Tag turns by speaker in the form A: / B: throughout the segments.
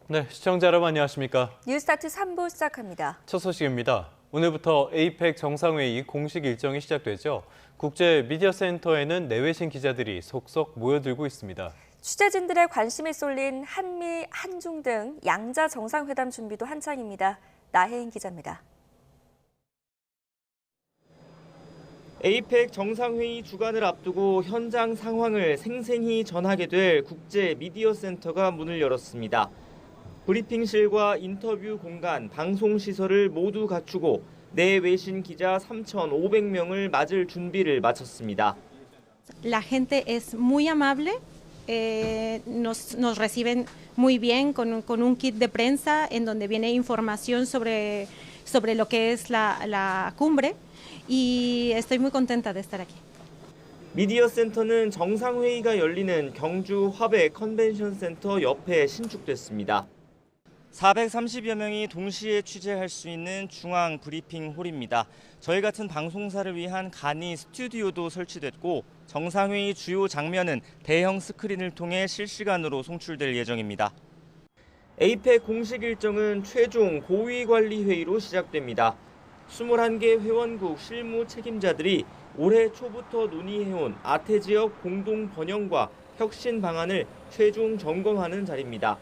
A: 네, 시청자 여러분 안녕하십니까?
B: 뉴스타트 3부 시작합니다.
A: 첫 소식입니다. 오늘부터 에이펙 정상회의 공식 일정이 시작되죠. 국제 미디어 센터에는 내외신 기자들이 속속 모여들고 있습니다.
B: 취재진들의 관심이 쏠린 한미, 한중 등 양자 정상회담 준비도 한창입니다. 나혜인 기자입니다.
C: 에이펙 정상회의 주간을 앞두고 현장 상황을 생생히 전하게 될 국제 미디어 센터가 문을 열었습니다. 브리핑실과 인터뷰 공간, 방송 시설을 모두 갖추고 내외신 기자 3,500명을 맞을 준비를 마쳤습니다.
D: La gente es muy amable, nos reciben muy bien con un kit de prensa en donde viene información sobre lo que es la cumbre y estoy muy contenta de estar aquí.
C: 미디어 센터는 정상회의가 열리는 경주 화백 컨벤션 센터 옆에 신축됐습니다. 430여 명이 동시에 취재할 수 있는 중앙 브리핑 홀입니다. 저희 같은 방송사를 위한 간이 스튜디오도 설치됐고 정상회의 주요 장면은 대형 스크린을 통해 실시간으로 송출될 예정입니다. 에이펙 공식 일정은 최종 고위관리회의로 시작됩니다. 21개 회원국 실무 책임자들이 올해 초부터 논의해온 아태 지역 공동 번영과 혁신 방안을 최종 점검하는 자리입니다.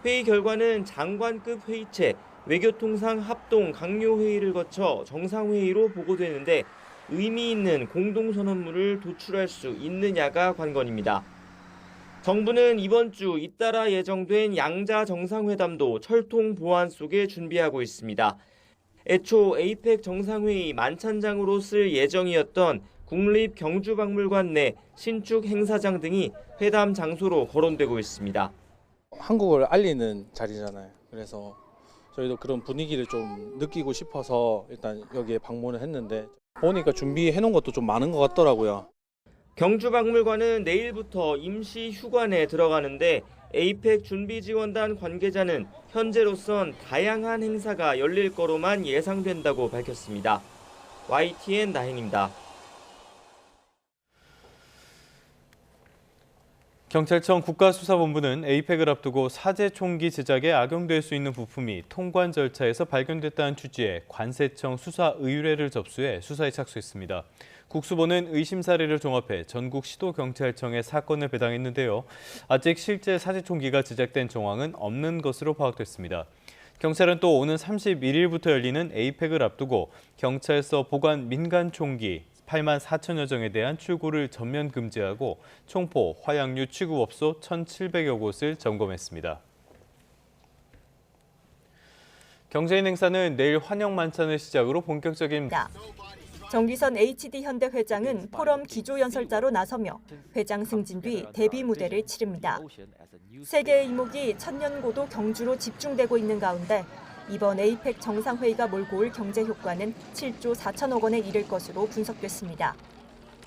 C: 회의 결과는 장관급 회의체, 외교통상 합동 강요회의를 거쳐 정상회의로 보고되는데 의미 있는 공동선언문을 도출할 수 있느냐가 관건입니다. 정부는 이번 주 잇따라 예정된 양자 정상회담도 철통 보안 속에 준비하고 있습니다. 애초 에이펙 정상회의 만찬장으로 쓸 예정이었던 국립경주박물관 내 신축 행사장 등이 회담 장소로 거론되고 있습니다.
E: 한국을 알리는 자리잖아요. 그래서 저희도 그런 분위기를 좀 느끼고 싶어서 일단 여기에 방문을 했는데 보니까 준비해 놓은 것도 좀 많은 것 같더라고요.
C: 경주박물관은 내일부터 임시 휴관에 들어가는데 에이펙 준비지원단 관계자는 현재로선 다양한 행사가 열릴 거로만 예상된다고 밝혔습니다. YTN 나행입니다.
A: 경찰청 국가수사본부는 에이펙을 앞두고 사제 총기 제작에 악용될 수 있는 부품이 통관 절차에서 발견됐다는 취지의 관세청 수사 의뢰를 접수해 수사에 착수했습니다. 국수본은 의심 사례를 종합해 전국 시도경찰청에 사건을 배당했는데요. 아직 실제 사제 총기가 제작된 정황은 없는 것으로 파악됐습니다. 경찰은 또 오는 31일부터 열리는 에이펙을 앞두고 경찰서 보관 민간 총기 8만 4천여 정에 대한 출고를 전면 금지하고 총포, 화약류 취급업소 1,700여 곳을 점검했습니다. 경제인 행사는 내일 환영 만찬을 시작으로 본격적인
F: 정기선 HD현대 회장은 포럼 기조연설자로 나서며 회장 승진 뒤 데뷔 무대를 치릅니다. 세계의 이목이 천년고도 경주로 집중되고 있는 가운데 이번 에이펙 정상회의가 몰고 올 경제 효과는 7조 4천억 원에 이를 것으로 분석됐습니다.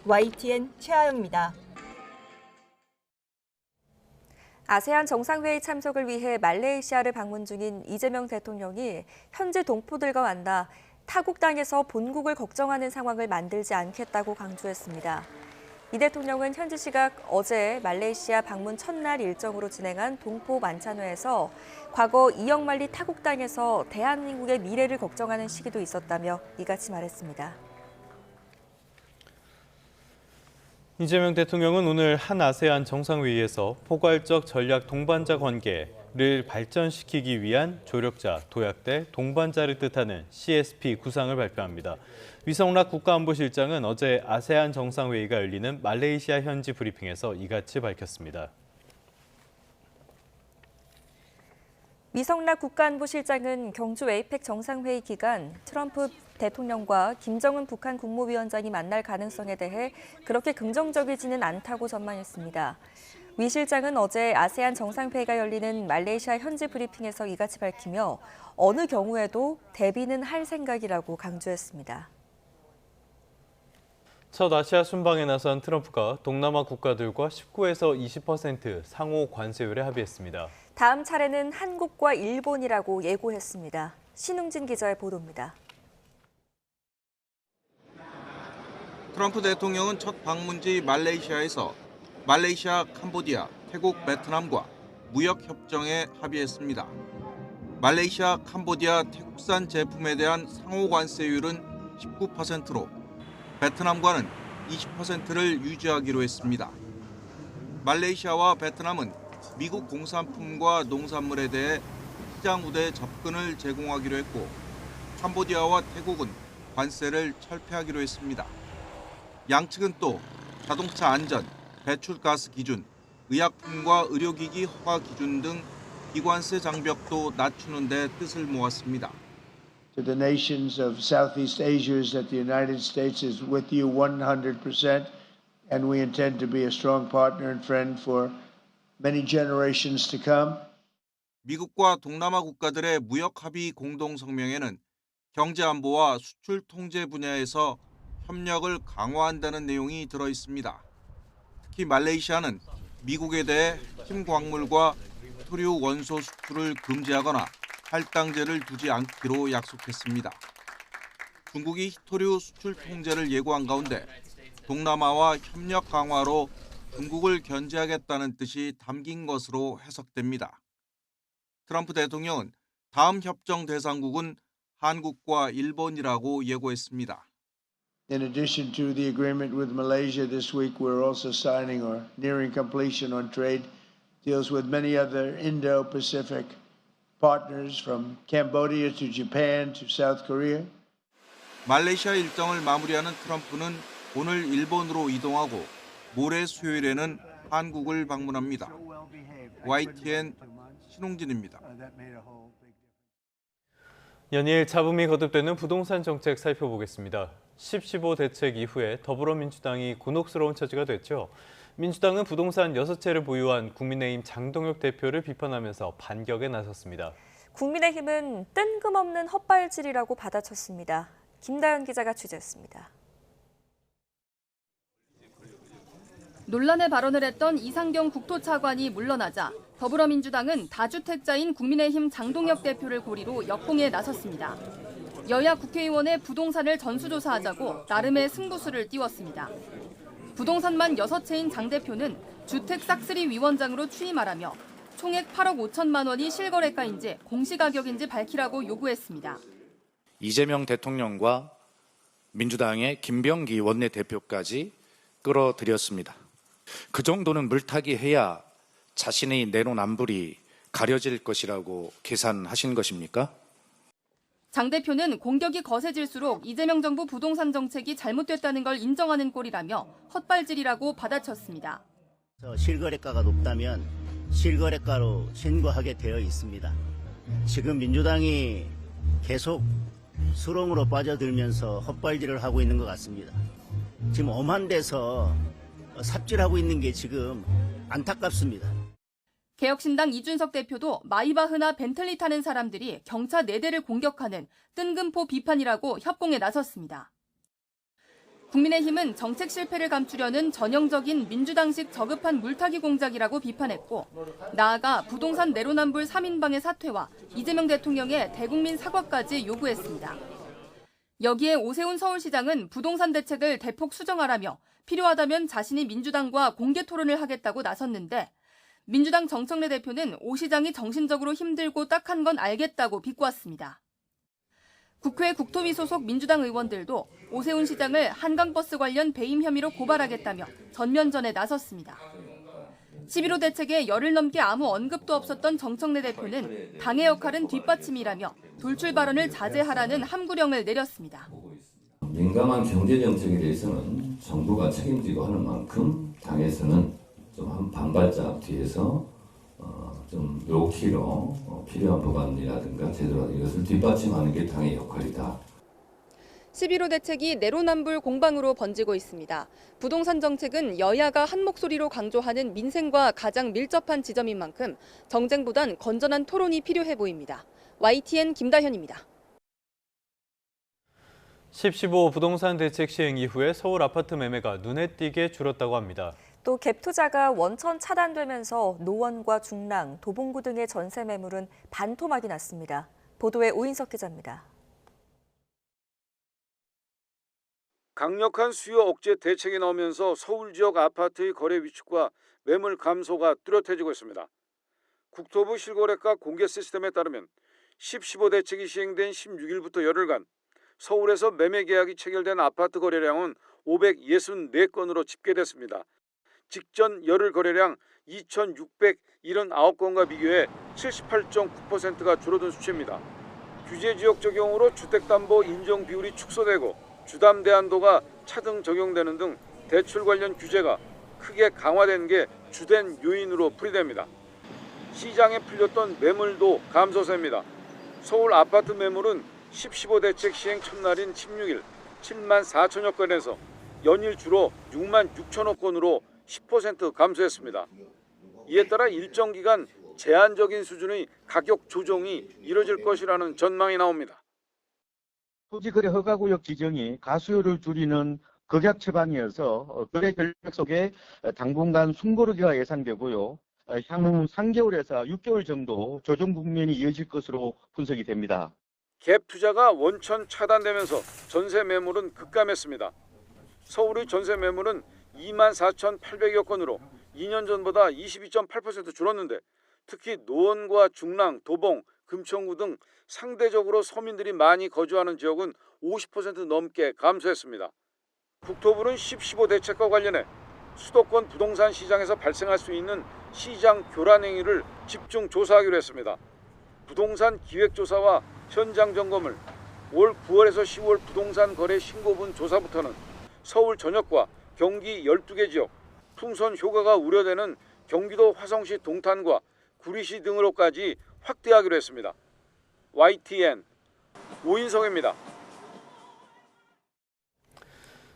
F: YTN 최하영입니다.
B: 아세안 정상회의 참석을 위해 말레이시아를 방문 중인 이재명 대통령이 현지 동포들과 만나 타국 땅에서 본국을 걱정하는 상황을 만들지 않겠다고 강조했습니다. 이 대통령은 현지 시각 어제 말레이시아 방문 첫날 일정으로 진행한 동포 만찬회에서 과거 이영만리 타국 땅에서 대한민국의 미래를 걱정하는 시기도 있었다며 이같이 말했습니다.
A: 이재명 대통령은 오늘 한 아세안 정상회의에서 포괄적 전략 동반자 관계를 발전시키기 위한 조력자, 도약대, 동반자를 뜻하는 CSP 구상을 발표합니다. 위성락 국가안보실장은 어제 아세안 정상회의가 열리는 말레이시아 현지 브리핑에서 이같이 밝혔습니다.
B: 위성락 국가안보실장은 경주 에이펙 정상회의 기간 트럼프 대통령과 김정은 북한 국무위원장이 만날 가능성에 대해 그렇게 긍정적이지는 않다고 전망했습니다. 위 실장은 어제 아세안 정상회의가 열리는 말레이시아 현지 브리핑에서 이같이 밝히며 어느 경우에도 대비는 할 생각이라고 강조했습니다.
A: 첫 아시아 순방에 나선 트럼프가 동남아 국가들과 19에서 20% 상호 관세율에 합의했습니다.
B: 다음 차례는 한국과 일본이라고 예고했습니다. 신웅진 기자의 보도입니다.
G: 트럼프 대통령은 첫 방문지 말레이시아에서 말레이시아, 캄보디아, 태국, 베트남과 무역 협정에 합의했습니다. 말레이시아, 캄보디아, 태국산 제품에 대한 상호 관세율은 19%로 베트남과는 20%를 유지하기로 했습니다. 말레이시아와 베트남은 미국 공산품과 농산물에 대해 시장 우대 접근을 제공하기로 했고 캄보디아와 태국은 관세를 철폐하기로 했습니다. 양측은 또 자동차 안전, 배출가스 기준, 의약품과 의료기기 허가 기준 등 기관세 장벽도 낮추는 데 뜻을 모았습니다.
H: To the nations of Southeast Asia is that the United States is with you 100%, and we intend to be a strong partner and friend for many generations to come.
G: 미국과 동남아 국가들의 무역 합의 공동 성명에는 경제 안보와 수출 통제 분야에서 협력을 강화한다는 내용이 들어 있습니다. 특히 말레이시아는 미국에 대해 힘광물과 히토류 원소 수출을 금지하거나 할당제를 두지 않기로 약속했습니다. 중국이 히토류 수출 통제를 예고한 가운데 동남아와 협력 강화로 중국을 견제하겠다는 뜻이 담긴 것으로 해석됩니다. 트럼프 대통령은 다음 협정 대상국은 한국과 일본이라고 예고했습니다.
H: In addition to the agreement with Malaysia this week, we're also signing or nearing completion on trade deals with many other Indo-Pacific partners from Cambodia to Japan to South Korea.
G: 말레이시아 일정을 마무리하는 트럼프는 오늘 일본으로 이동하고 모레 수요일에는 한국을 방문합니다. YTN 신홍진입니다.
A: 연일 잡음이 거듭되는 부동산 정책 살펴보겠습니다. 10.15 대책 이후에 더불어민주당이 곤혹스러운 처지가 됐죠. 민주당은 부동산 6채를 보유한 국민의힘 장동혁 대표를 비판하면서 반격에 나섰습니다.
B: 국민의힘은 뜬금없는 헛발질이라고 받아쳤습니다. 김다연 기자가 취재했습니다.
I: 논란의 발언을 했던 이상경 국토차관이 물러나자 더불어민주당은 다주택자인 국민의힘 장동혁 대표를 고리로 역공에 나섰습니다. 여야 국회의원의 부동산을 전수조사하자고 나름의 승부수를 띄웠습니다. 부동산만 6채인 장 대표는 주택 싹쓸이 위원장으로 취임하라며 총액 8억 5천만 원이 실거래가인지 공시가격인지 밝히라고 요구했습니다.
J: 이재명 대통령과 민주당의 김병기 원내대표까지 끌어들였습니다. 그 정도는 물타기 해야 자신의 내로남불이 가려질 것이라고 계산하신 것입니까?
I: 장 대표는 공격이 거세질수록 이재명 정부 부동산 정책이 잘못됐다는 걸 인정하는 꼴이라며 헛발질이라고 받아쳤습니다.
K: 실거래가가 높다면 실거래가로 신고하게 되어 있습니다. 지금 민주당이 계속 수렁으로 빠져들면서 헛발질을 하고 있는 것 같습니다. 지금 엄한 데서 삽질하고 있는 게 지금 안타깝습니다.
I: 개혁신당 이준석 대표도 마이바흐나 벤틀리 타는 사람들이 경차 4대를 공격하는 뜬금포 비판이라고 협공에 나섰습니다. 국민의힘은 정책 실패를 감추려는 전형적인 민주당식 저급한 물타기 공작이라고 비판했고 나아가 부동산 내로남불 3인방의 사퇴와 이재명 대통령의 대국민 사과까지 요구했습니다. 여기에 오세훈 서울시장은 부동산 대책을 대폭 수정하라며 필요하다면 자신이 민주당과 공개 토론을 하겠다고 나섰는데 민주당 정청래 대표는 오 시장이 정신적으로 힘들고 딱한 건 알겠다고 비꼬았습니다. 국회 국토위 소속 민주당 의원들도 오세훈 시장을 한강버스 관련 배임 혐의로 고발하겠다며 전면전에 나섰습니다. 11.15 대책에 열흘 넘게 아무 언급도 없었던 정청래 대표는 당의 역할은 뒷받침이라며 돌출 발언을 자제하라는 함구령을 내렸습니다.
L: 민감한 경제정책에 대해서는 정부가 책임지고 하는 만큼 당에서는 좀 한 반발짝 뒤에서 좀 요키로 필요한 법안이라든가 제도라든가 이것을 뒷받침하는 게 당의 역할이다.
I: 11.15 대책이 내로남불 공방으로 번지고 있습니다. 부동산 정책은 여야가 한 목소리로 강조하는 민생과 가장 밀접한 지점인 만큼 정쟁보단 건전한 토론이 필요해 보입니다. YTN 김다현입니다.
A: 10.15 부동산 대책 시행 이후에 서울 아파트 매매가 눈에 띄게 줄었다고 합니다.
B: 또 갭 투자가 원천 차단되면서 노원과 중랑, 도봉구 등의 전세 매물은 반토막이 났습니다. 보도에 오인석 기자입니다.
M: 강력한 수요 억제 대책이 나오면서 서울 지역 아파트의 거래 위축과 매물 감소가 뚜렷해지고 있습니다. 국토부 실거래가 공개 시스템에 따르면 10.15 대책이 시행된 16일부터 열흘간 서울에서 매매 계약이 체결된 아파트 거래량은 564건으로 집계됐습니다. 직전 열흘 거래량 2,679건과 비교해 78.9%가 줄어든 수치입니다. 규제 지역 적용으로 주택담보 인정 비율이 축소되고 주담 대한도가 차등 적용되는 등 대출 관련 규제가 크게 강화된 게 주된 요인으로 풀이됩니다. 시장에 풀렸던 매물도 감소세입니다. 서울 아파트 매물은 10.15 대책 시행 첫날인 16일 7만 4천여 건에서 연일 주로 6만 6천여 건으로 10% 감소했습니다. 이에 따라 일정 기간 제한적인 수준의 가격 조정이 이뤄질 것이라는 전망이 나옵니다.
N: 토지거래 허가구역 지정이 가수요를 줄이는 극약 처방이어서 거래 결력 속에 당분간 숨고르기가 예상되고요. 향후 3개월에서 6개월 정도 조정 국면이 이어질 것으로 분석이 됩니다.
M: 갭 투자가 원천 차단되면서 전세 매물은 급감했습니다. 서울의 전세 매물은 2만 4,800여 건으로 2년 전보다 22.8% 줄었는데 특히 노원과 중랑, 도봉, 금천구 등 상대적으로 서민들이 많이 거주하는 지역은 50% 넘게 감소했습니다. 국토부는 10.15 대책과 관련해 수도권 부동산 시장에서 발생할 수 있는 시장 교란 행위를 집중 조사하기로 했습니다. 부동산 기획조사와 현장 점검을 올 9월에서 10월 부동산 거래 신고분 조사부터는 서울 전역과 경기 12개 지역, 풍선 효과가 우려되는 경기도 화성시 동탄과 구리시 등으로까지 확대하기로 했습니다. YTN 오인성입니다.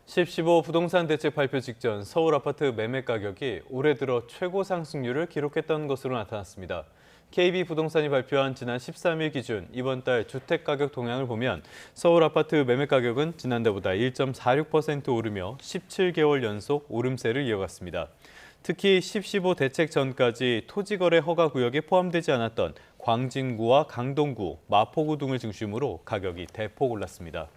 A: 10.15 부동산 대책 발표 직전 서울 아파트 매매 가격이 올해 들어 최고 상승률을 기록했던 것으로 나타났습니다. KB부동산이 발표한 지난 13일 기준 이번 달 주택가격 동향을 보면 서울 아파트 매매 가격은 지난달보다 1.46% 오르며 17개월 연속 오름세를 이어갔습니다. 특히 10.15 대책 전까지 토지거래 허가 구역에 포함되지 않았던 광진구와 강동구, 마포구 등을 중심으로 가격이 대폭 올랐습니다.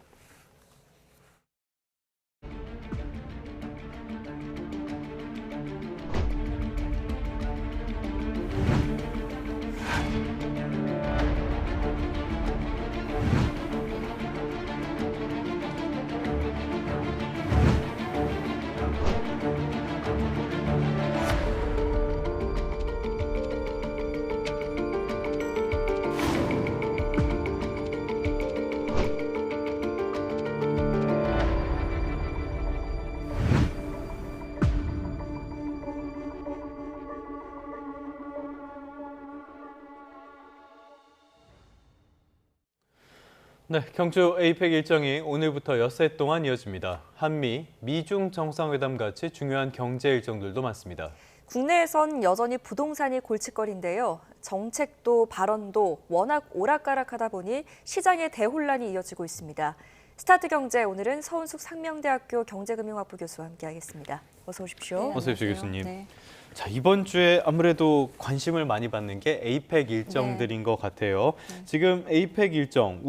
A: 네, 경주 에이펙 일정이 오늘부터 엿새 동안 이어집니다. 한미, 미중 정상회담 같이 중요한 경제 일정들도 많습니다. 국내에선 여전히 부동산이 골칫거리인데요. 정책도 발언도 워낙 오락가락하다 보니 시장의 대혼란이 이어지고 있습니다. 스타트경제 오늘은 서은숙 상명대학교 경제금융학부 교수와 함께하겠습니다. 어서 오십시오. 네, 어서 오십시오, 교수님.
B: 네.
A: 자, 이번 주에 아무래도 관심을 많이 받는 게 에이펙 일정들인 것 같아요. 지금 에이펙 일정,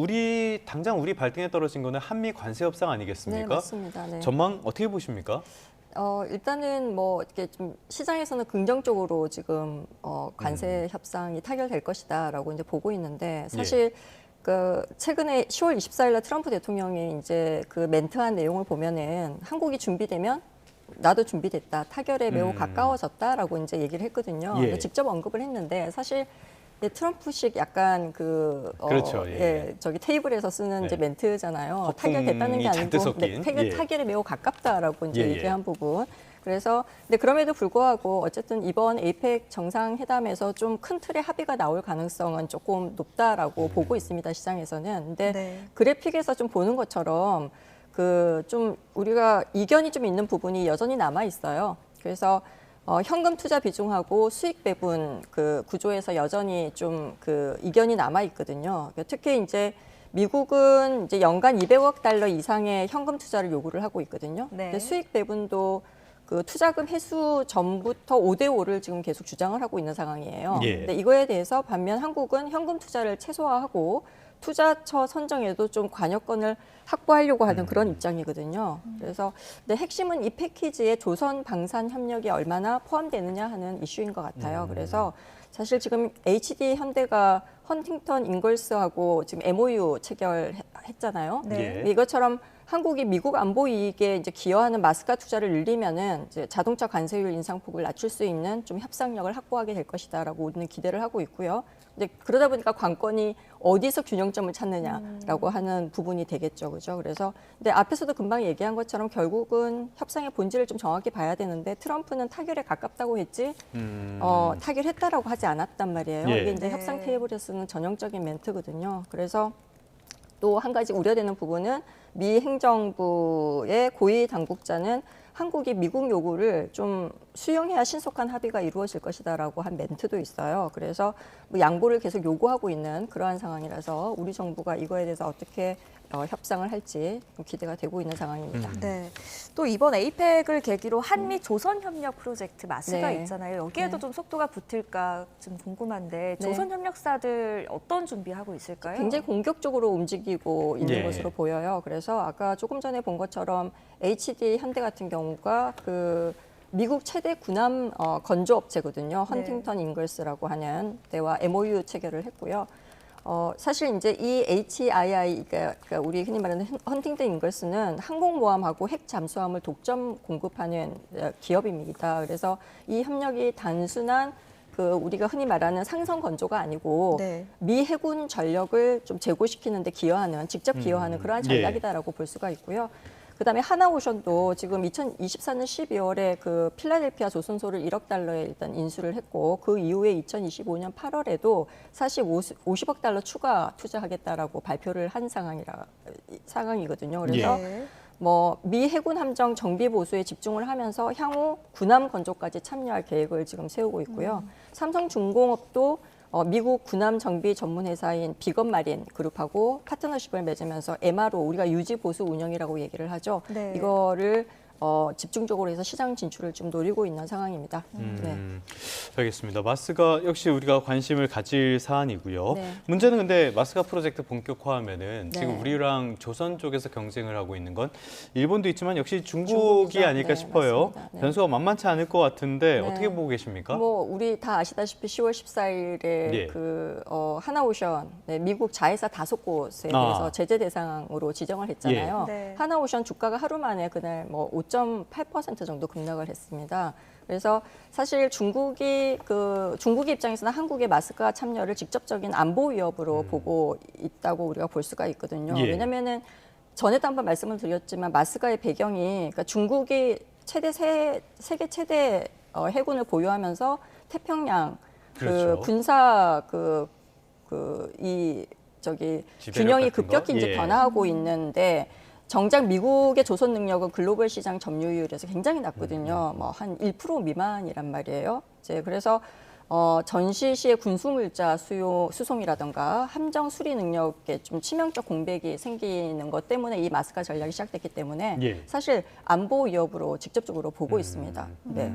A: 당장 우리 발등에 떨어진 거는 한미 관세 협상 아니겠습니까?
O: 네, 맞습니다. 네.
A: 전망 어떻게 보십니까?
O: 일단은 뭐 이렇게 좀 시장에서는 긍정적으로 지금 관세 협상이 타결될 것이다라고 이제 보고 있는데 사실 그 최근에 10월 24일날 트럼프 대통령이 이제 그 멘트한 내용을 보면은 한국이 준비되면 나도 준비됐다. 타결에 매우 가까워졌다라고 이제 얘기를 했거든요. 직접 언급을 했는데 사실 트럼프식 약간
A: 그렇죠.
O: 저기 테이블에서 쓰는 이제 멘트잖아요. 타결됐다는 게 아니고 타결에 매우 가깝다라고 이제 얘기한 부분. 그래서 근데 그럼에도 불구하고 어쨌든 이번 에이펙 정상회담에서 좀 큰 틀의 합의가 나올 가능성은 조금 높다라고 보고 있습니다. 시장에서는. 근데 그래픽에서 좀 보는 것처럼 좀 우리가 이견이 좀 있는 부분이 여전히 남아 있어요. 그래서 현금 투자 비중하고 수익 배분 구조에서 여전히 좀 이견이 남아 있거든요. 특히 이제 미국은 이제 연간 200억 달러 이상의 현금 투자를 요구를 하고 있거든요. 근데 수익 배분도 투자금 회수 전부터 5대5를 지금 계속 주장을 하고 있는 상황이에요. 근데 이거에 대해서 반면 한국은 현금 투자를 최소화하고 투자처 선정에도 좀 관여권을 확보하려고 하는 그런 입장이거든요. 그래서 근데 핵심은 이 패키지에 조선 방산 협력이 얼마나 포함되느냐 하는 이슈인 것 같아요. 그래서 사실 지금 HD 현대가 헌팅턴 잉걸스하고 지금 MOU 체결했잖아요.
B: 네.
O: 이것처럼 한국이 미국 안보 이익에 이제 기여하는 마스카 투자를 늘리면은 이제 자동차 관세율 인상폭을 낮출 수 있는 좀 협상력을 확보하게 될 것이다라고 우리는 기대를 하고 있고요. 이제 그러다 보니까 관건이 어디서 균형점을 찾느냐라고 하는 부분이 되겠죠, 그죠? 그래서 근데 앞에서도 금방 얘기한 것처럼 결국은 협상의 본질을 좀 정확히 봐야 되는데 트럼프는 타결에 가깝다고 했지 타결했다라고 하지 않았단 말이에요.
A: 예.
O: 이게 이제 협상 테이블에 쓰는 전형적인 멘트거든요. 그래서 또 한 가지 우려되는 부분은 미 행정부의 고위 당국자는 한국이 미국 요구를 좀 수용해야 신속한 합의가 이루어질 것이다라고 한 멘트도 있어요. 그래서 뭐 양보를 계속 요구하고 있는 그러한 상황이라서 우리 정부가 이거에 대해서 어떻게 협상을 할지 기대가 되고 있는 상황입니다.
B: 네. 또 이번 에이펙을 계기로 한미 조선 협력 프로젝트 마스가
O: 네.
B: 있잖아요. 여기에도
O: 네.
B: 좀 속도가 붙을까 좀 궁금한데
O: 네.
B: 조선 협력사들 어떤 준비하고 있을까요?
O: 굉장히 공격적으로 움직이고 있는
A: 예.
O: 것으로 보여요. 그래서 아까 조금 전에 본 것처럼 HD 현대 같은 경우가 그 미국 최대 군함 건조업체거든요. 헌팅턴 잉글스라고 하는 데와 MOU 체결을 했고요. 사실 이제 이 HII, 그러니까 우리 흔히 말하는 헌팅턴 잉글스는 항공모함하고 핵 잠수함을 독점 공급하는 기업입니다. 그래서 이 협력이 단순한 그 우리가 흔히 말하는 상성 건조가 아니고
B: 네.
O: 미 해군 전력을 좀 제고시키는 데 기여하는, 직접 기여하는 그러한 전략이다라고 볼 수가 있고요. 그다음에 하나오션도 지금 2024년 12월에 그 필라델피아 조선소를 1억 달러에 일단 인수를 했고 그 이후에 2025년 8월에도 사실 50억 달러 추가 투자하겠다라고 발표를 한 상황이거든요. 그래서 뭐 미 해군 함정 정비 보수에 집중을 하면서 향후 군함 건조까지 참여할 계획을 지금 세우고 있고요. 삼성중공업도 미국 군함 정비 전문 회사인 비건마린 그룹하고 파트너십을 맺으면서 MRO, 우리가 유지 보수 운영이라고 얘기를 하죠.
B: 네.
O: 이거를 집중적으로 해서 시장 진출을 좀 노리고 있는 상황입니다. 네.
A: 알겠습니다. 마스가 역시 우리가 관심을 가질 사안이고요.
O: 네.
A: 문제는 근데 마스가 프로젝트 본격화하면은
O: 네.
A: 지금 우리랑 조선 쪽에서 경쟁을 하고 있는 건 일본도 있지만 역시 중국이
O: 중국이죠.
A: 아닐까
O: 네,
A: 싶어요.
O: 맞습니다. 네.
A: 변수가 만만치 않을 것 같은데
O: 네.
A: 어떻게 보고 계십니까?
O: 뭐 우리 다 아시다시피 10월 14일에
A: 예.
O: 그 하나오션 미국 자회사 5곳에 대해서 제재 대상으로 지정을 했잖아요.
B: 예. 네.
O: 하나오션 주가가 하루 만에 그날 뭐 5.8% 정도 급락을 했습니다. 그래서 사실 중국이 입장에서는 한국의 마스카 참여를 직접적인 안보 위협으로 보고 있다고 우리가 볼 수가 있거든요.
A: 예.
O: 왜냐면은 전에도 한번 말씀을 드렸지만 마스카의 배경이 그러니까 중국이 세계 최대 해군을 보유하면서 태평양
A: 그렇죠.
O: 군사 균형이 급격히 이제 변화하고 있는데 정작 미국의 조선 능력은 글로벌 시장 점유율에서 굉장히 낮거든요. 뭐 한 1% 미만이란 말이에요. 이제 그래서 전시 시의 군수물자 수송이라든가 함정 수리 능력에 좀 치명적 공백이 생기는 것 때문에 이 마스카 전략이 시작됐기 때문에 사실 안보 위협으로 직접적으로 보고 있습니다. 네.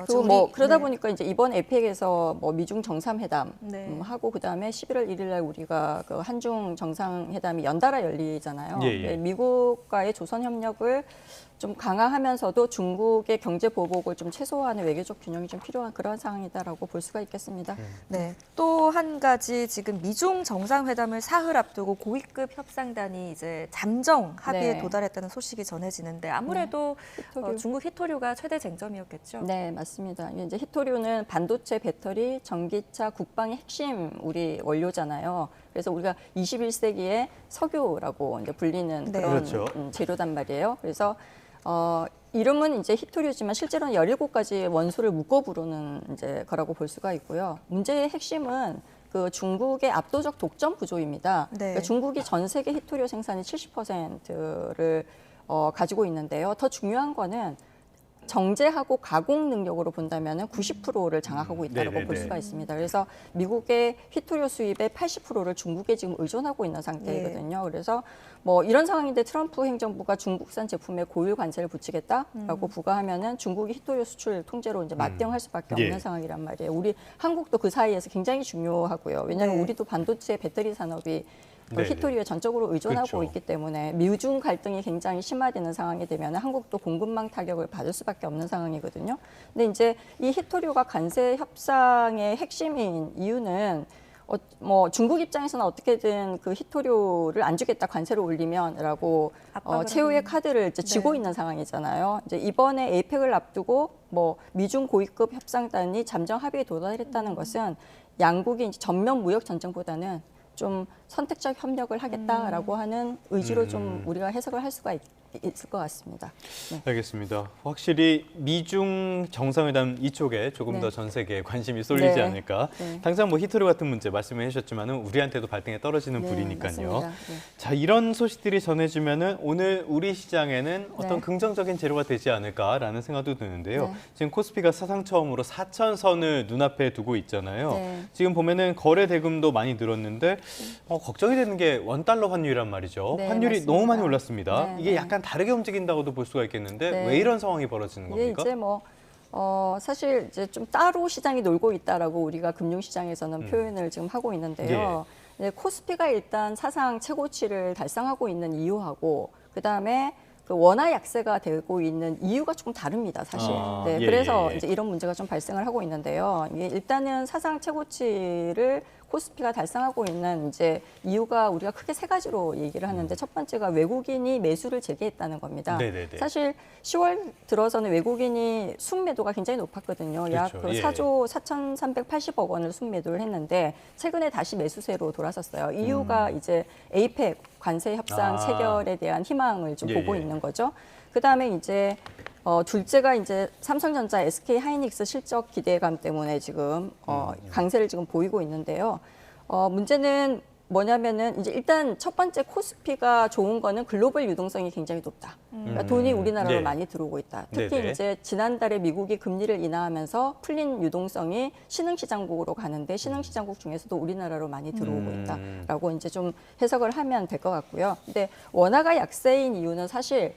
O: 그리고 뭐 그러다 보니까 이제 이번 에펙에서 뭐 미중 정상회담 하고 그다음에 11월 1일 날 우리가 그 한중 정상회담이 연달아 열리잖아요. 네, 미국과의 조선 협력을 좀 강화하면서도 중국의 경제 보복을 좀 최소화하는 외교적 균형이 좀 필요한 그런 상황이다라고 볼 수가 있겠습니다.
B: 네. 또 한 가지 지금 미중 정상회담을 사흘 앞두고 고위급 협상단이 이제 잠정 합의에 도달했다는 소식이 전해지는데 아무래도 중국 히토류가 최대 쟁점이었겠죠.
O: 네, 맞습니다. 이제 히토류는 반도체, 배터리, 전기차, 국방의 핵심 우리 원료잖아요. 그래서 우리가 21세기의 석유라고 이제 불리는 그런 재료단 말이에요. 그래서 이름은 이제 히토류지만 실제로는 17가지 원소를 묶어 부르는 이제 거라고 볼 수가 있고요. 문제의 핵심은 그 중국의 압도적 독점 구조입니다. 그러니까 중국이 전 세계 히토류 생산의 70%를 가지고 있는데요. 더 중요한 거는 정제하고 가공 능력으로 본다면 90%를 장악하고 있다고 볼 수가 있습니다. 그래서 미국의 휘토류 수입의 80%를 중국에 지금 의존하고 있는 상태이거든요. 그래서 뭐 이런 상황인데 트럼프 행정부가 중국산 제품에 고율 관세를 붙이겠다라고 부과하면은 중국이 휘토류 수출 통제로 이제 맞대응할 수밖에 없는 상황이란 말이에요. 우리 한국도 그 사이에서 굉장히 중요하고요. 왜냐하면 우리도 반도체 배터리 산업이 휘토류에 전적으로 의존하고 있기 때문에 미중 갈등이 굉장히 심화되는 상황이 되면 한국도 공급망 타격을 받을 수밖에 없는 상황이거든요. 근데 이제 이 휘토류가 관세 협상의 핵심인 이유는 뭐 중국 입장에서는 어떻게든 그 휘토류를 안 주겠다 관세를 올리면라고 최후의 카드를 이제 쥐고 있는 상황이잖아요. 이제 이번에 에이펙을 앞두고 뭐 미중 고위급 협상단이 잠정 합의에 도달했다는 것은 양국이 이제 전면 무역 전쟁보다는 좀 선택적 협력을 하겠다라고 하는 의지로 좀 우리가 해석을 할 수가 있을 것 같습니다. 네.
A: 알겠습니다. 확실히 미중 정상회담 이쪽에 조금 더 전 세계에 관심이 쏠리지 않을까. 당장 뭐 휘토류 같은 문제 말씀해 주셨지만은 우리한테도 발등에 떨어지는 불이니까요. 자, 이런 소식들이 전해지면은 오늘 우리 시장에는 어떤 긍정적인 재료가 되지 않을까라는 생각도 드는데요. 지금 코스피가 사상 처음으로 4,000선을 눈앞에 두고 있잖아요. 지금 보면은 거래 대금도 많이 늘었는데 걱정이 되는 게 원달러 환율이란 말이죠. 환율이 맞습니다. 너무 많이 올랐습니다. 이게 약간 다르게 움직인다고도 볼 수가 있겠는데 왜 이런 상황이 벌어지는 겁니까?
O: 이제 뭐 사실 이제 좀 따로 시장이 놀고 있다라고 우리가 금융시장에서는 표현을 지금 하고 있는데요. 코스피가 일단 사상 최고치를 달성하고 있는 이유하고 그다음에 그 원화 약세가 되고 있는 이유가 조금 다릅니다, 사실. 그래서 이제 이런 문제가 좀 발생을 하고 있는데요. 이게 일단은 사상 최고치를 코스피가 달성하고 있는 이제 이유가 우리가 크게 세 가지로 얘기를 하는데 첫 번째가 외국인이 매수를 재개했다는 겁니다. 사실 10월 들어서는 외국인이 순매도가 굉장히 높았거든요. 약 4조 4,380억 원을 순매도를 했는데 최근에 다시 매수세로 돌아섰어요. 이유가 이제 에이펙 관세 협상 체결에 대한 희망을 좀 보고 있는 거죠. 그다음에 이제 둘째가 이제 삼성전자, SK 하이닉스 실적 기대감 때문에 지금 강세를 지금 보이고 있는데요. 문제는 뭐냐면은 이제 일단 첫 번째 코스피가 좋은 거는 글로벌 유동성이 굉장히 높다. 그러니까 돈이 우리나라로 많이 들어오고 있다. 특히 이제 지난달에 미국이 금리를 인하하면서 풀린 유동성이 신흥시장국으로 가는데 신흥시장국 중에서도 우리나라로 많이 들어오고 있다라고 이제 좀 해석을 하면 될 것 같고요. 근데 원화가 약세인 이유는 사실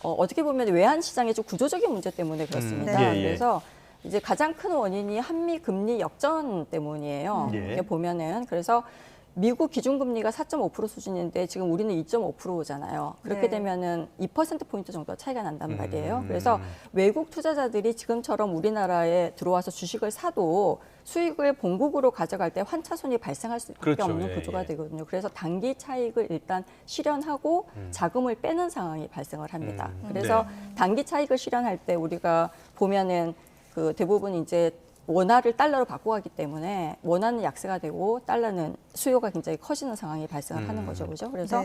O: 어떻게 보면 외환 시장의 좀 구조적인 문제 때문에 그렇습니다. 그래서 이제 가장 큰 원인이 한미 금리 역전 때문이에요. 이게 보면은 그래서 미국 기준금리가 4.5% 수준인데 지금 우리는 2.5%잖아요. 그렇게 되면은 2%포인트 정도 차이가 난단 말이에요. 그래서 외국 투자자들이 지금처럼 우리나라에 들어와서 주식을 사도 수익을 본국으로 가져갈 때 환차손이 발생할 수밖에 없는 구조가 되거든요. 그래서 단기 차익을 일단 실현하고 자금을 빼는 상황이 발생을 합니다. 그래서 단기 차익을 실현할 때 우리가 보면은 그 대부분 이제 원화를 달러로 바꿔가기 때문에 원화는 약세가 되고 달러는 수요가 굉장히 커지는 상황이 발생을 하는 거죠, 그죠? 그래서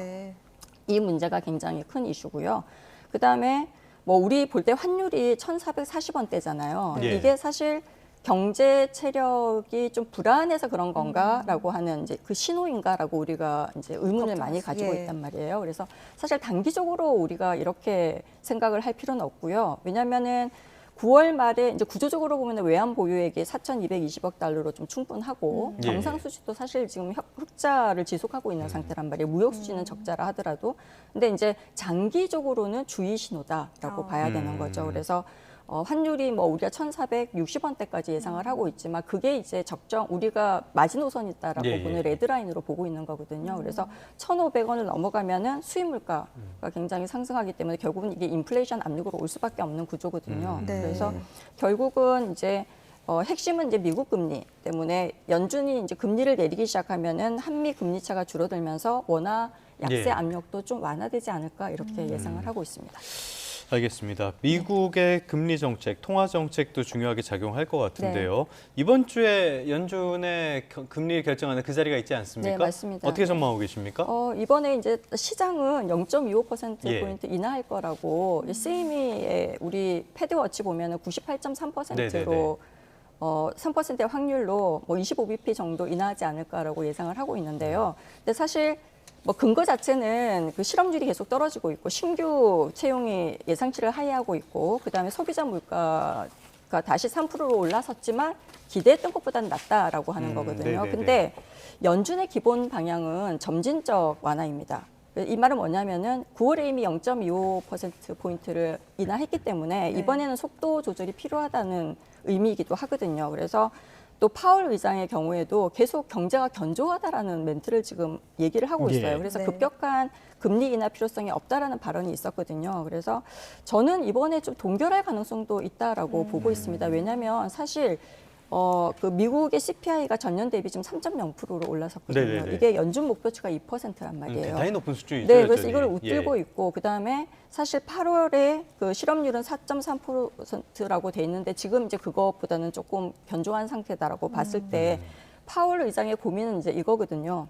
O: 이 문제가 굉장히 큰 이슈고요. 그 다음에 뭐 우리 볼 때 환율이 1,440원대잖아요. 이게 사실 경제 체력이 좀 불안해서 그런 건가라고 하는 이제 그 신호인가라고 우리가 이제 의문을 많이 가지고 있단 말이에요. 그래서 사실 단기적으로 우리가 이렇게 생각을 할 필요는 없고요. 왜냐하면은 9월 말에 이제 구조적으로 보면 외환 보유액이 4,220억 달러로 좀 충분하고 정상 수지도 사실 지금 흑자를 지속하고 있는 상태란 말이에요. 무역 수지는 적자라 하더라도. 근데 이제 장기적으로는 주의 신호다라고 봐야 되는 거죠. 그래서 환율이 뭐 우리가 1,460원대까지 예상을 하고 있지만 그게 이제 적정 우리가 마지노선이 있다라고 보는 레드라인으로 보고 있는 거거든요. 그래서 1,500원을 넘어가면은 수입 물가가 굉장히 상승하기 때문에 결국은 이게 인플레이션 압력으로 올 수밖에 없는 구조거든요. 그래서 결국은 이제 핵심은 이제 미국 금리 때문에 연준이 이제 금리를 내리기 시작하면은 한미 금리 차가 줄어들면서 원화 약세 압력도 좀 완화되지 않을까 이렇게 예상을 하고 있습니다.
A: 알겠습니다. 미국의 금리 정책, 통화 정책도 중요하게 작용할 것 같은데요. 이번 주에 연준의 금리 결정하는 그 자리가 있지 않습니까?
O: 네, 맞습니다.
A: 어떻게 전망하고 계십니까?
O: 이번에 이제 시장은 0.25%포인트 인하할 거라고 세이미의 우리 패드워치 보면은 98.3%로 3%의 확률로 뭐 25bp 정도 인하하지 않을까라고 예상을 하고 있는데요. 근데 사실 뭐 근거 자체는 그 실업률이 계속 떨어지고 있고 신규 채용이 예상치를 하회하고 있고 그다음에 소비자 물가가 다시 3%로 올라섰지만 기대했던 것보다는 낮다라고 하는 거거든요.
A: 네네네.
O: 근데 연준의 기본 방향은 점진적 완화입니다. 이 말은 뭐냐면은 9월에 이미 0.25%포인트를 인하했기 때문에 이번에는 속도 조절이 필요하다는 의미이기도 하거든요. 그래서 또 파월 의장의 경우에도 계속 경제가 견조하다라는 멘트를 지금 얘기를 하고 있어요. 그래서 급격한 금리 인하 필요성이 없다라는 발언이 있었거든요. 그래서 저는 이번에 좀 동결할 가능성도 있다라고 보고 있습니다. 왜냐하면 사실 그 미국의 CPI가 전년 대비 지금 3.0%로 올라섰거든요.
A: 네네네.
O: 이게 연준 목표치가 2%란 말이에요.
A: 대단히 높은 수준이죠.
O: 네,
A: 여전히.
O: 그래서 이걸 웃들고 있고 그다음에 사실 8월에 그 실업률은 4.3%라고 돼 있는데 지금 이제 그것보다는 조금 견조한 상태다라고 봤을 때 파월 의장의 고민은 이제 이거거든요.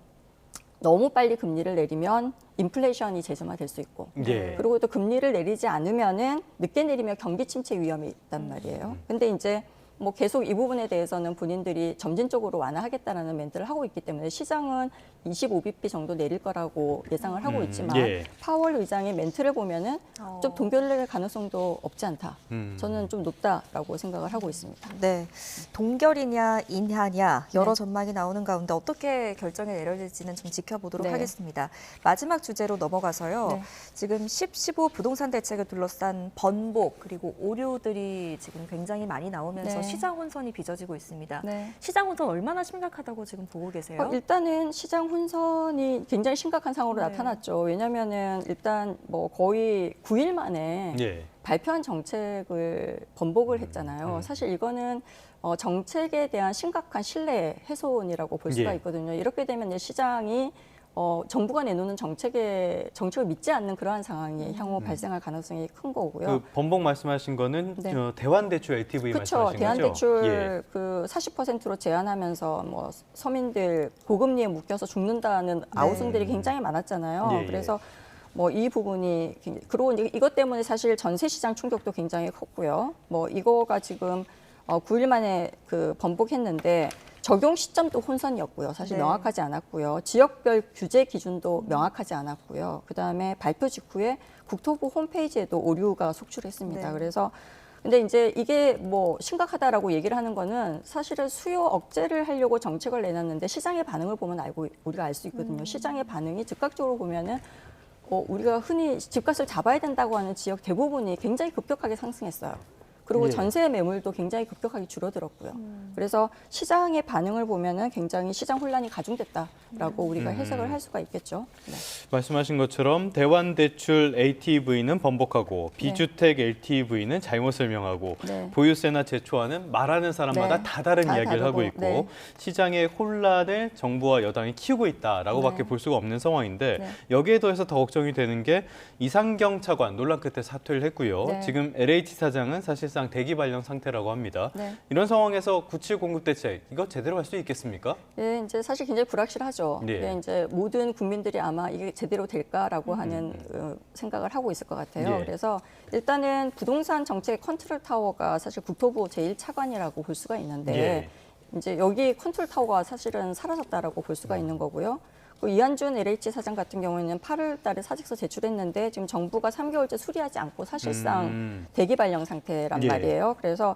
O: 너무 빨리 금리를 내리면 인플레이션이 재점화될 수 있고 그리고 또 금리를 내리지 않으면은 늦게 내리면 경기 침체 위험이 있단 말이에요. 근데 이제 뭐 계속 이 부분에 대해서는 본인들이 점진적으로 완화하겠다라는 멘트를 하고 있기 때문에 시장은 25bp 정도 내릴 거라고 예상을 하고 있지만 파월 의장의 멘트를 보면은 좀 동결될 가능성도 없지 않다. 저는 좀 높다라고 생각을 하고 있습니다.
B: 네, 동결이냐 인하냐 여러 전망이 나오는 가운데 어떻게 결정이 내려질지는 좀 지켜보도록 하겠습니다. 마지막 주제로 넘어가서요. 지금 15 부동산 대책을 둘러싼 번복 그리고 오류들이 지금 굉장히 많이 나오면서 시장 혼선이 빚어지고 있습니다. 시장 혼선 얼마나 심각하다고 지금 보고 계세요?
O: 일단은 시장 혼선이 굉장히 심각한 상황으로 나타났죠. 왜냐하면은 일단 뭐 거의 9일 만에 발표한 정책을 번복을 했잖아요. 사실 이거는 정책에 대한 심각한 신뢰 훼손이라고 볼 수가 있거든요. 이렇게 되면 시장이 정부가 내놓는 정책을 믿지 않는 그러한 상황이 향후 발생할 가능성이 큰 거고요.
A: 그 번복 말씀하신 거는 대환대출 LTV 말씀하신 거죠?
O: 대환대출 그 40%로 제한하면서 뭐 서민들 고금리에 묶여서 죽는다는 아우성들이 굉장히 많았잖아요. 그래서 뭐 이 부분이 그리고 이것 때문에 사실 전세 시장 충격도 굉장히 컸고요. 뭐 이거가 지금 9일 만에 그 번복했는데. 적용 시점도 혼선이었고요. 사실 명확하지 않았고요. 지역별 규제 기준도 명확하지 않았고요. 그다음에 발표 직후에 국토부 홈페이지에도 오류가 속출했습니다. 그래서 근데 이제 이게 뭐 심각하다라고 얘기를 하는 거는 사실은 수요 억제를 하려고 정책을 내놨는데 시장의 반응을 보면 우리가 알 수 있거든요. 시장의 반응이 즉각적으로 보면은 우리가 흔히 집값을 잡아야 된다고 하는 지역 대부분이 굉장히 급격하게 상승했어요. 그리고 전세 매물도 굉장히 급격하게 줄어들었고요. 그래서 시장의 반응을 보면은 굉장히 시장 혼란이 가중됐다라고 우리가 해석을 할 수가 있겠죠.
A: 말씀하신 것처럼 대환대출 LTV는 번복하고 비주택 LTV는 잘못 설명하고 보유세나 제초하는 말하는 사람마다 다 다른 이야기를 하고 있고 시장의 혼란을 정부와 여당이 키우고 있다라고밖에 볼 수가 없는 상황인데 여기에 더해서 더 걱정이 되는 게 이상경 차관 논란 끝에 사퇴를 했고요. 지금 LH 사장은 사실상 대기 발령 상태라고 합니다. 이런 상황에서 97 공급 대책 이거 제대로 할 수 있겠습니까?
O: 네, 이제 사실 굉장히 불확실하죠. 이제 모든 국민들이 아마 이게 제대로 될까라고 하는 생각을 하고 있을 것 같아요. 그래서 일단은 부동산 정책 컨트롤 타워가 사실 국토부 제1차관이라고 볼 수가 있는데 이제 여기 컨트롤 타워가 사실은 사라졌다라고 볼 수가 있는 거고요. 이한준 LH 사장 같은 경우에는 8월 달에 사직서 제출했는데 지금 정부가 3개월째 수리하지 않고 사실상 대기 발령 상태란 말이에요. 그래서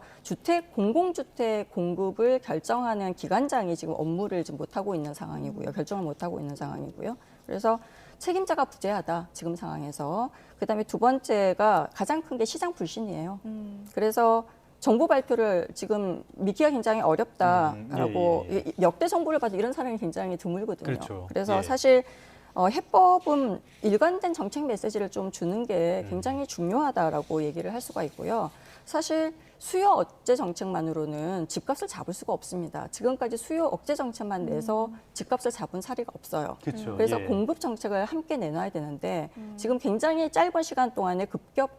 O: 공공주택 공급을 결정하는 기관장이 지금 업무를 지금 못하고 있는 상황이고요. 결정을 못하고 있는 상황이고요. 그래서 책임자가 부재하다, 지금 상황에서. 그다음에 두 번째가 가장 큰 게 시장 불신이에요. 그래서 정보 발표를 지금 믿기가 굉장히 어렵다라고 역대 정부를 봐도 이런 사람이 굉장히 드물거든요. 그래서 사실 해법은 일관된 정책 메시지를 좀 주는 게 굉장히 중요하다라고 얘기를 할 수가 있고요. 사실 수요 억제 정책만으로는 집값을 잡을 수가 없습니다. 지금까지 수요 억제 정책만 내서 집값을 잡은 사례가 없어요. 그래서 공급 정책을 함께 내놔야 되는데 지금 굉장히 짧은 시간 동안에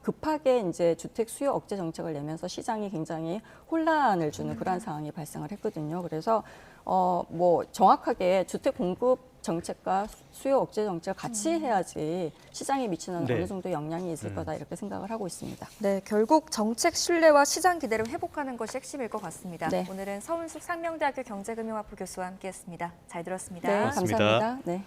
O: 급하게 이제 주택 수요 억제 정책을 내면서 시장이 굉장히 혼란을 주는 그러한 상황이 발생을 했거든요. 그래서 뭐 정확하게 주택 공급 정책과 수요 억제 정책을 같이 해야지 시장에 미치는 어느 정도 영향이 있을 거다 이렇게 생각을 하고 있습니다.
B: 네, 결국 정책 신뢰와 시장 기대를 회복하는 것이 핵심일 것 같습니다. 오늘은 서은숙 상명대학교 경제금융학부 교수와 함께했습니다. 잘 들었습니다.
O: 네, 감사합니다. 네.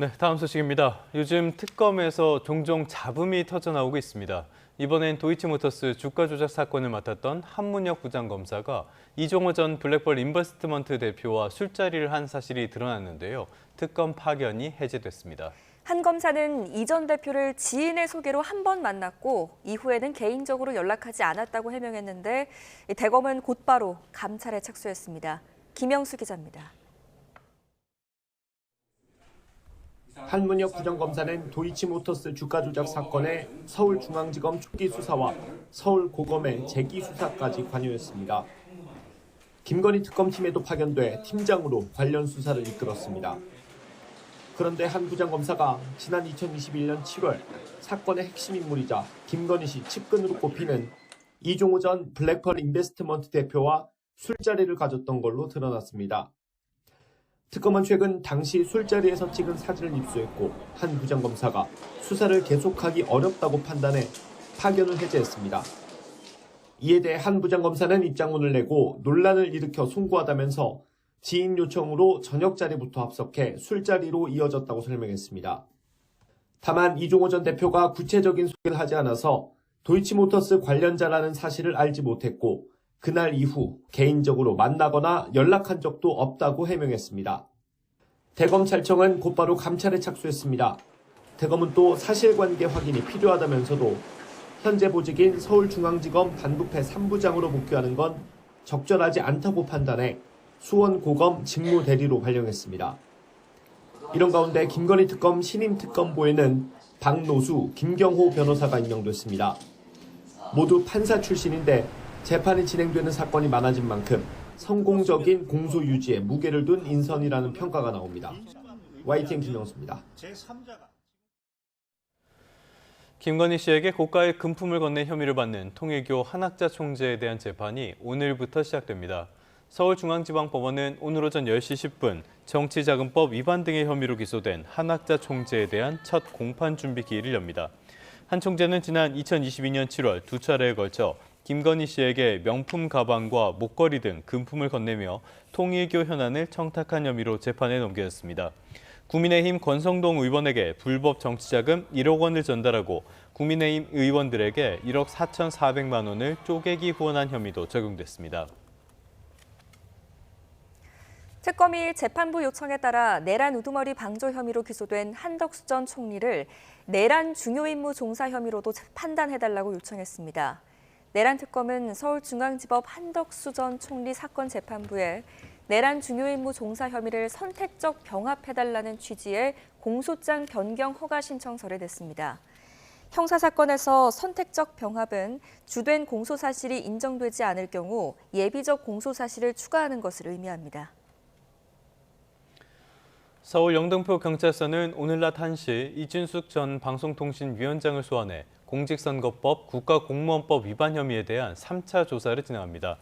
A: 네, 다음 소식입니다. 요즘 특검에서 종종 잡음이 터져나오고 있습니다. 이번엔 도이치모터스 주가 조작 사건을 맡았던 한문혁 부장검사가 이종호 전 블랙펄 인베스트먼트 대표와 술자리를 한 사실이 드러났는데요. 특검 파견이 해제됐습니다.
B: 한 검사는 이 전 대표를 지인의 소개로 한 번 만났고 이후에는 개인적으로 연락하지 않았다고 해명했는데 대검은 곧바로 감찰에 착수했습니다. 김영수 기자입니다.
P: 한문혁 부장검사는 도이치모터스 주가 조작 사건의 서울중앙지검 초기 수사와 서울고검의 재기 수사까지 관여했습니다. 김건희 특검팀에도 파견돼 팀장으로 관련 수사를 이끌었습니다. 그런데 한 부장검사가 지난 2021년 7월 사건의 핵심 인물이자 김건희 씨 측근으로 꼽히는 이종호 전 블랙펄 인베스트먼트 대표와 술자리를 가졌던 걸로 드러났습니다. 특검은 최근 당시 술자리에서 찍은 사진을 입수했고 한 부장검사가 수사를 계속하기 어렵다고 판단해 파견을 해제했습니다. 이에 대해 한 부장검사는 입장문을 내고 논란을 일으켜 송구하다면서 지인 요청으로 저녁 자리부터 합석해 술자리로 이어졌다고 설명했습니다. 다만 이종호 전 대표가 구체적인 소개를 하지 않아서 도이치모터스 관련자라는 사실을 알지 못했고 그날 이후 개인적으로 만나거나 연락한 적도 없다고 해명했습니다. 대검찰청은 곧바로 감찰에 착수했습니다. 대검은 또 사실관계 확인이 필요하다면서도 현재 보직인 서울중앙지검 반부패 3부장으로 복귀하는 건 적절하지 않다고 판단해 수원고검 직무대리로 발령했습니다. 이런 가운데 김건희 특검 신임 특검보에는 박노수, 김경호 변호사가 임명됐습니다. 모두 판사 출신인데 재판이 진행되는 사건이 많아진 만큼 성공적인 공소 유지에 무게를 둔 인선이라는 평가가 나옵니다. YTN 김영수입니다.
A: 김건희 씨에게 고가의 금품을 건넨 혐의를 받는 통일교 한학자 총재에 대한 재판이 오늘부터 시작됩니다. 서울중앙지방법원은 오늘 오전 10시 10분 정치자금법 위반 등의 혐의로 기소된 한학자 총재에 대한 첫 공판 준비 기일을 엽니다. 한 총재는 지난 2022년 7월 두 차례에 걸쳐 김건희 씨에게 명품 가방과 목걸이 등 금품을 건네며 통일교 현안을 청탁한 혐의로 재판에 넘겨졌습니다. 국민의힘 권성동 의원에게 불법 정치자금 1억 원을 전달하고 국민의힘 의원들에게 1억 4,400만 원을 쪼개기 후원한 혐의도 적용됐습니다.
B: 특검이 재판부 요청에 따라 내란 우두머리 방조 혐의로 기소된 한덕수 전 총리를 내란 중요 임무 종사 혐의로도 판단해달라고 요청했습니다. 내란 특검은 서울중앙지법 한덕수 전 총리 사건 재판부에 내란 중요 임무 종사 혐의를 선택적 병합해달라는 취지의 공소장 변경 허가 신청서를 냈습니다. 형사사건에서 선택적 병합은 주된 공소사실이 인정되지 않을 경우 예비적 공소사실을 추가하는 것을 의미합니다.
A: 서울 영등포 경찰서는 오늘 낮 1시 이준숙 전 방송통신위원장을 소환해 공직선거법, 국가공무원법 위반 혐의에 대한 3차 조사를 진행합니다.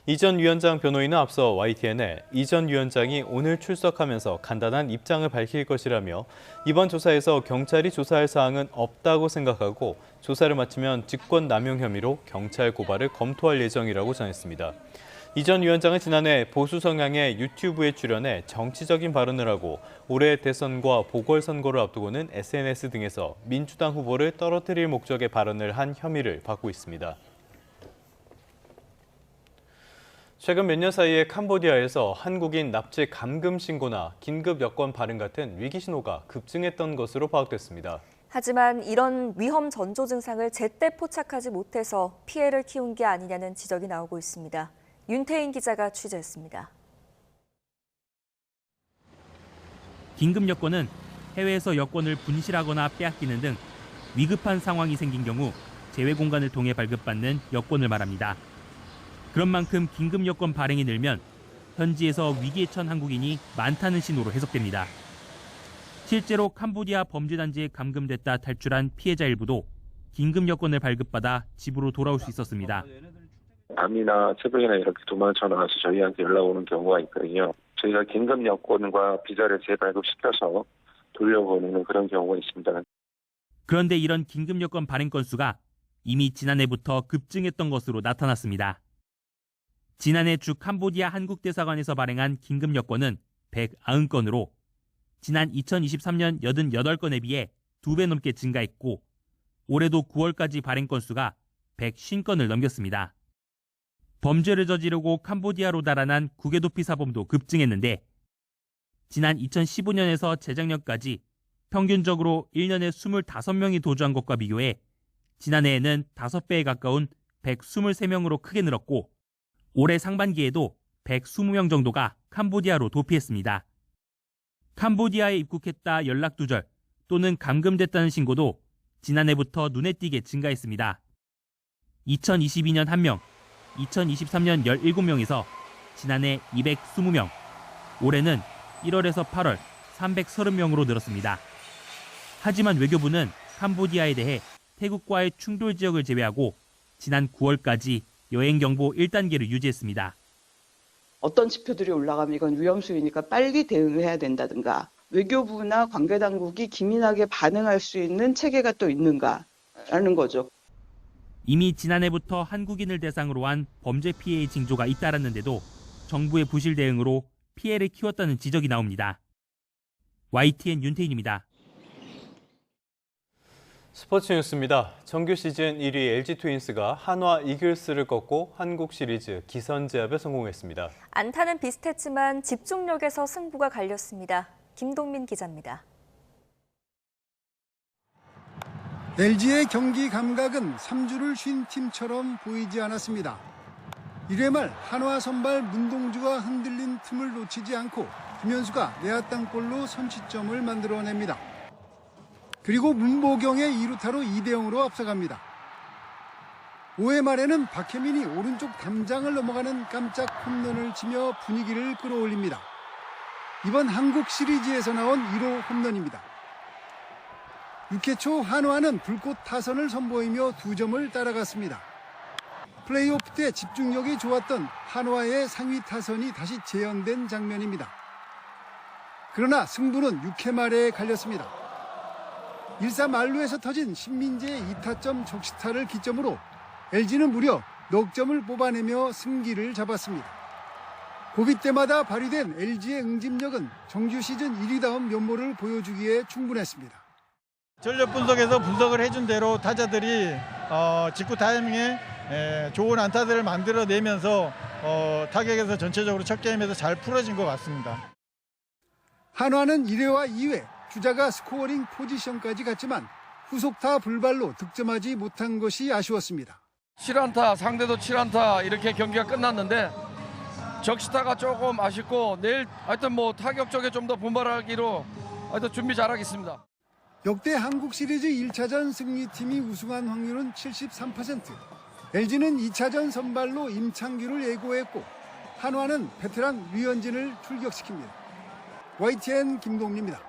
A: 이 전 위원장 변호인은 앞서 YTN에 이 전 위원장이 오늘 출석하면서 간단한 입장을 밝힐 것이라며 이번 조사에서 경찰이 조사할 사항은 없다고 생각하고 조사를 마치면 직권남용 혐의로 경찰 고발을 검토할 예정이라고 전했습니다. 이 전 위원장은 지난해 보수 성향의 유튜브에 출연해 정치적인 발언을 하고 올해 대선과 보궐선거를 앞두고는 SNS 등에서 민주당 후보를 떨어뜨릴 목적의 발언을 한 혐의를 받고 있습니다. 최근 몇 년 사이에 캄보디아에서 한국인 납치 감금 신고나 긴급 여권 발행 같은 위기 신호가 급증했던 것으로 파악됐습니다.
B: 하지만 이런 위험 전조 증상을 제때 포착하지 못해서 피해를 키운 게 아니냐는 지적이 나오고 있습니다. 윤태인 기자가 취재했습니다.
Q: 긴급 여권은 해외에서 여권을 분실하거나 빼앗기는 등 위급한 상황이 생긴 경우 제외 공간을 통해 발급받는 여권을 말합니다. 그런 만큼 긴급 여권 발행이 늘면 현지에서 위기에 처한 한국인이 많다는 신호로 해석됩니다. 실제로 캄보디아 범죄단지에 감금됐다 탈출한 피해자 일부도 긴급 여권을 발급받아 집으로 돌아올 수 있었습니다.
R: 밤이나 새벽이나 이렇게 도망쳐 나와서 저희한테 연락 오는 경우가 있거든요. 저희가 긴급 여권과 비자를 재발급시켜서 돌려보내는 그런 경우가 있습니다.
Q: 그런데 이런 긴급 여권 발행 건수가 이미 지난해부터 급증했던 것으로 나타났습니다. 지난해 주 캄보디아 한국대사관에서 발행한 긴급 여권은 190건으로 지난 2023년 88건에 비해 2배 넘게 증가했고 올해도 9월까지 발행 건수가 150건을 넘겼습니다. 범죄를 저지르고 캄보디아로 달아난 국외도피 사범도 급증했는데 지난 2015년에서 재작년까지 평균적으로 1년에 25명이 도주한 것과 비교해 지난해에는 5배에 가까운 123명으로 크게 늘었고 올해 상반기에도 120명 정도가 캄보디아로 도피했습니다. 캄보디아에 입국했다 연락두절 또는 감금됐다는 신고도 지난해부터 눈에 띄게 증가했습니다. 2022년 1명, 2023년 17명에서 지난해 220명, 올해는 1월에서 8월 330명으로 늘었습니다. 하지만 외교부는 캄보디아에 대해 태국과의 충돌 지역을 제외하고 지난 9월까지 여행경보 1단계를 유지했습니다.
S: 어떤 지표들이 올라가면 이건 위험수위니까 빨리 대응을 해야 된다든가 외교부나 관계당국이 기민하게 반응할 수 있는 체계가 또 있는가라는 거죠.
Q: 이미 지난해부터 한국인을 대상으로 한 범죄 피해의 징조가 잇따랐는데도 정부의 부실 대응으로 피해를 키웠다는 지적이 나옵니다. YTN 윤태인입니다.
A: 스포츠 뉴스입니다. 정규 시즌 1위 LG 트윈스가 한화 이글스를 꺾고 한국 시리즈 기선제압에 성공했습니다.
B: 안타는 비슷했지만 집중력에서 승부가 갈렸습니다. 김동민 기자입니다.
T: LG의 경기 감각은 3주를 쉰 팀처럼 보이지 않았습니다. 1회 말 한화 선발 문동주가 흔들린 틈을 놓치지 않고 김현수가 내야 땅볼로 선취점을 만들어냅니다. 그리고 문보경의 2루타로 2대0으로 앞서갑니다. 5회 말에는 박혜민이 오른쪽 담장을 넘어가는 깜짝 홈런을 치며 분위기를 끌어올립니다. 이번 한국 시리즈에서 나온 1호 홈런입니다. 6회 초 한화는 불꽃 타선을 선보이며 2점을 따라갔습니다. 플레이오프 때 집중력이 좋았던 한화의 상위 타선이 다시 재현된 장면입니다. 그러나 승부는 6회 말에 갈렸습니다. 1사 만루에서 터진 신민재의 2타점 적시타를 기점으로 LG는 무려 넉 점을 뽑아내며 승기를 잡았습니다. 고비 때마다 발휘된 LG의 응집력은 정규 시즌 1위다운 면모를 보여주기에 충분했습니다.
U: 전력 분석에서 분석을 해준 대로 타자들이 직구 타이밍에 좋은 안타들을 만들어내면서 타격에서 전체적으로 첫 게임에서 잘 풀어진 것 같습니다.
T: 한화는 1회와 2회 주자가 스코어링 포지션까지 갔지만 후속타 불발로 득점하지 못한 것이 아쉬웠습니다.
V: 7안타, 상대도 7안타 이렇게 경기가 끝났는데 적시타가 조금 아쉽고 내일 하여튼 뭐 타격 쪽에 좀 더 분발하기로 하여튼 준비 잘하겠습니다.
T: 역대 한국 시리즈 1차전 승리팀이 우승한 확률은 73%. LG는 2차전 선발로 임창규를 예고했고 한화는 베테랑 류현진을 출격시킵니다. YTN 김동리입니다.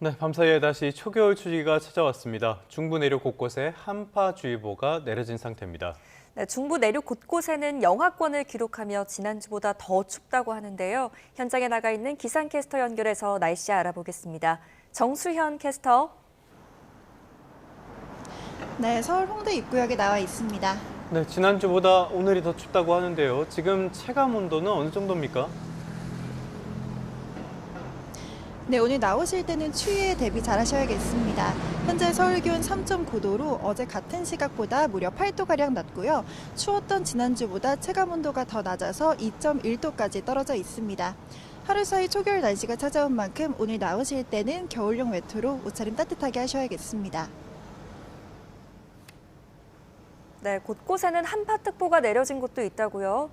A: 네, 밤사이에 다시 초겨울 추위가 찾아왔습니다. 중부 내륙 곳곳에 한파주의보가 내려진 상태입니다.
B: 네, 중부 내륙 곳곳에는 영하권을 기록하며 지난주보다 더 춥다고 하는데요. 현장에 나가 있는 기상캐스터 연결해서 날씨 알아보겠습니다. 정수현 캐스터.
W: 네, 서울 홍대 입구역에 나와 있습니다.
A: 네, 지난주보다 오늘이 더 춥다고 하는데요. 지금 체감 온도는 어느 정도입니까?
W: 네, 오늘 나오실 때는 추위에 대비 잘 하셔야겠습니다. 현재 서울 기온 3.9도로 어제 같은 시각보다 무려 8도가량 낮고요. 추웠던 지난주보다 체감 온도가 더 낮아서 2.1도까지 떨어져 있습니다. 하루 사이 초겨울 날씨가 찾아온 만큼 오늘 나오실 때는 겨울용 외투로 옷차림 따뜻하게 하셔야겠습니다.
B: 네, 곳곳에는 한파특보가 내려진 곳도 있다고요.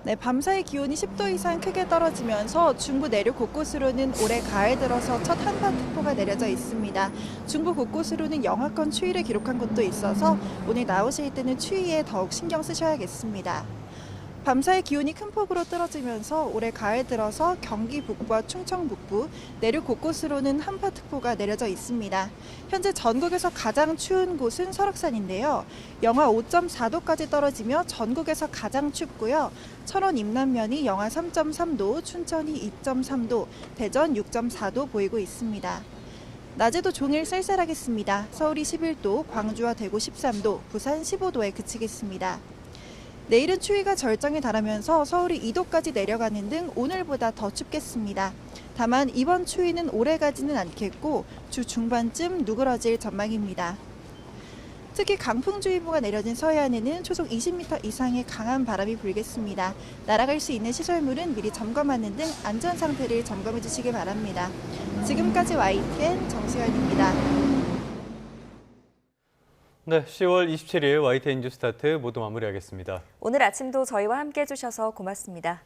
W: 네, 밤사이 기온이 10도 이상 크게 떨어지면서 중부 내륙 곳곳으로는 올해 가을 들어서 첫 한파특보가 내려져 있습니다. 중부 곳곳으로는 영하권 추위를 기록한 곳도 있어서 오늘 나오실 때는 추위에 더욱 신경 쓰셔야겠습니다. 밤사이 기온이 큰 폭으로 떨어지면서 올해 가을 들어서 경기 북부와 충청 북부, 내륙 곳곳으로는 한파특보가 내려져 있습니다. 현재 전국에서 가장 추운 곳은 설악산인데요. 영하 5.4도까지 떨어지며 전국에서 가장 춥고요. 철원 임남면이 영하 3.3도, 춘천이 2.3도, 대전 6.4도 보이고 있습니다. 낮에도 종일 쌀쌀하겠습니다. 서울이 11도, 광주와 대구 13도, 부산 15도에 그치겠습니다. 내일은 추위가 절정에 달하면서 서울이 2도까지 내려가는 등 오늘보다 더 춥겠습니다. 다만 이번 추위는 오래가지는 않겠고 주 중반쯤 누그러질 전망입니다. 특히 강풍주의보가 내려진 서해안에는 초속 20m 이상의 강한 바람이 불겠습니다. 날아갈 수 있는 시설물은 미리 점검하는 등 안전 상태를 점검해 주시기 바랍니다. 지금까지 YTN 정수연입니다.
A: 네, 10월 27일 YTN 뉴스타트 모두 마무리하겠습니다.
B: 오늘 아침도 저희와 함께 해주셔서 고맙습니다.